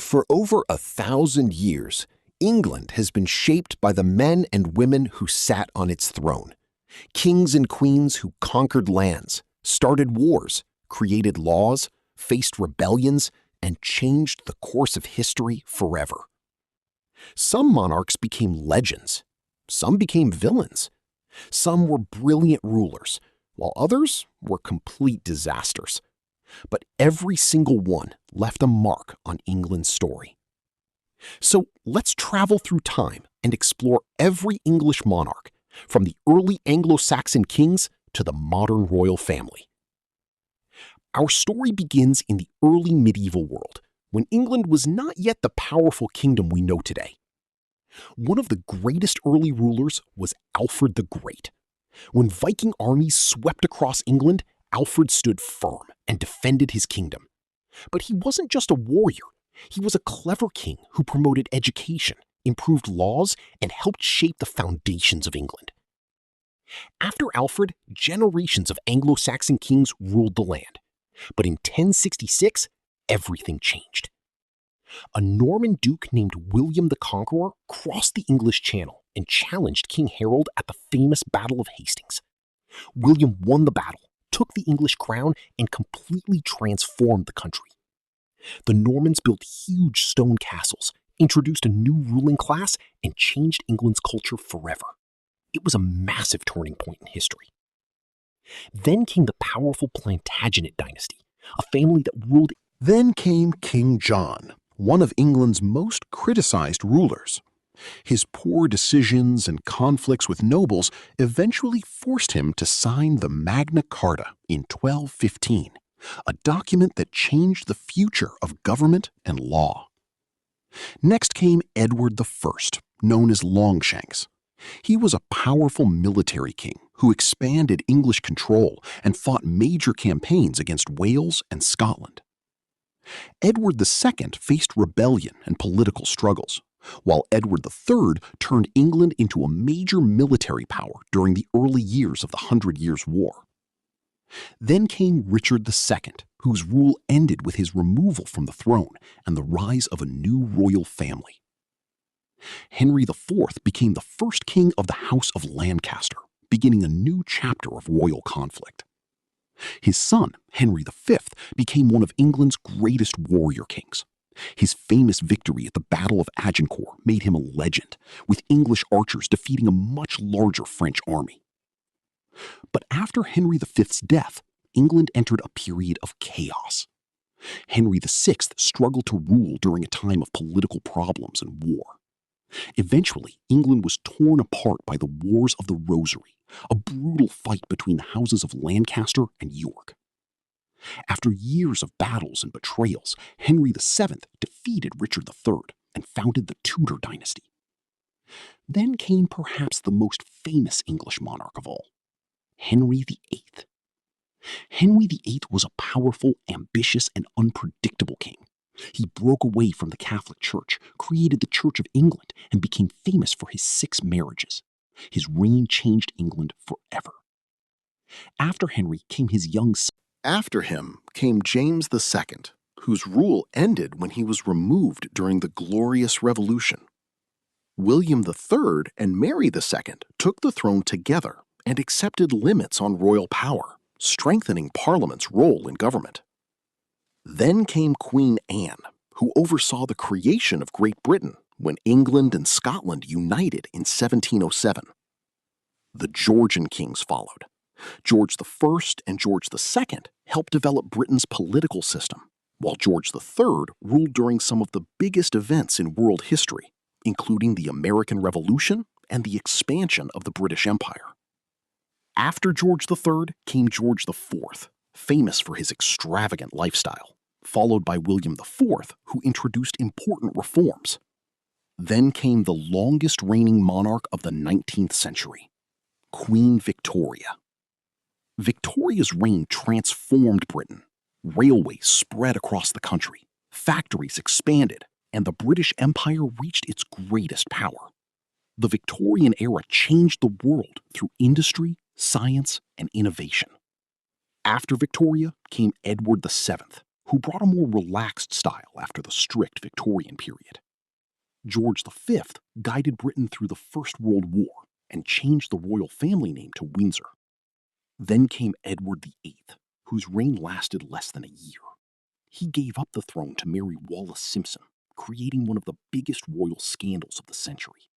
For over 1,000 years, England has been shaped by the men and women who sat on its throne. Kings and queens who conquered lands, started wars, created laws, faced rebellions, and changed the course of history forever. Some monarchs became legends. Some became villains. Some were brilliant rulers, while others were complete disasters. But every single one left a mark on England's story. So let's travel through time and explore every English monarch, from the early Anglo-Saxon kings to the modern royal family. Our story begins in the early medieval world, when England was not yet the powerful kingdom we know today. One of the greatest early rulers was Alfred the Great. When Viking armies swept across England, Alfred stood firm and defended his kingdom. But he wasn't just a warrior. He was a clever king who promoted education, improved laws, and helped shape the foundations of England. After Alfred, generations of Anglo-Saxon kings ruled the land. But in 1066, everything changed. A Norman duke named William the Conqueror crossed the English Channel and challenged King Harold at the famous Battle of Hastings. William won the battle, took the English crown, and completely transformed the country. The Normans built huge stone castles, introduced a new ruling class, and changed England's culture forever. It was a massive turning point in history. Then came the powerful Plantagenet dynasty, a family that ruled. Then came King John, one of England's most criticized rulers. His poor decisions and conflicts with nobles eventually forced him to sign the Magna Carta in 1215, a document that changed the future of government and law. Next came Edward I, known as Longshanks. He was a powerful military king who expanded English control and fought major campaigns against Wales and Scotland. Edward II faced rebellion and political struggles, while Edward III turned England into a major military power during the early years of the 100 Years' War. Then came Richard II, whose rule ended with his removal from the throne and the rise of a new royal family. Henry IV became the first king of the House of Lancaster, beginning a new chapter of royal conflict. His son, Henry V, became one of England's greatest warrior kings. His famous victory at the Battle of Agincourt made him a legend, with English archers defeating a much larger French army. But after Henry V's death, England entered a period of chaos. Henry VI struggled to rule during a time of political problems and war. Eventually, England was torn apart by the Wars of the Rosary, a brutal fight between the houses of Lancaster and York. After years of battles and betrayals, Henry VII defeated Richard III and founded the Tudor dynasty. Then came perhaps the most famous English monarch of all, Henry VIII. Henry VIII was a powerful, ambitious, and unpredictable king. He broke away from the Catholic Church, created the Church of England, and became famous for his 6 marriages. His reign changed England forever. After Henry came his young son. After him came James II, whose rule ended when he was removed during the Glorious Revolution. William III and Mary II took the throne together and accepted limits on royal power, strengthening Parliament's role in government. Then came Queen Anne, who oversaw the creation of Great Britain when England and Scotland united in 1707. The Georgian kings followed. George I and George II helped develop Britain's political system, while George III ruled during some of the biggest events in world history, including the American Revolution and the expansion of the British Empire. After George III came George IV, famous for his extravagant lifestyle, followed by William IV, who introduced important reforms. Then came the longest reigning monarch of the 19th century, Queen Victoria. Victoria's reign transformed Britain. Railways spread across the country, factories expanded, and the British Empire reached its greatest power. The Victorian era changed the world through industry, science, and innovation. After Victoria came Edward VII, who brought a more relaxed style after the strict Victorian period. George V guided Britain through the First World War and changed the royal family name to Windsor. Then came Edward VIII, whose reign lasted less than a year. He gave up the throne to marry Wallis Simpson, creating one of the biggest royal scandals of the century.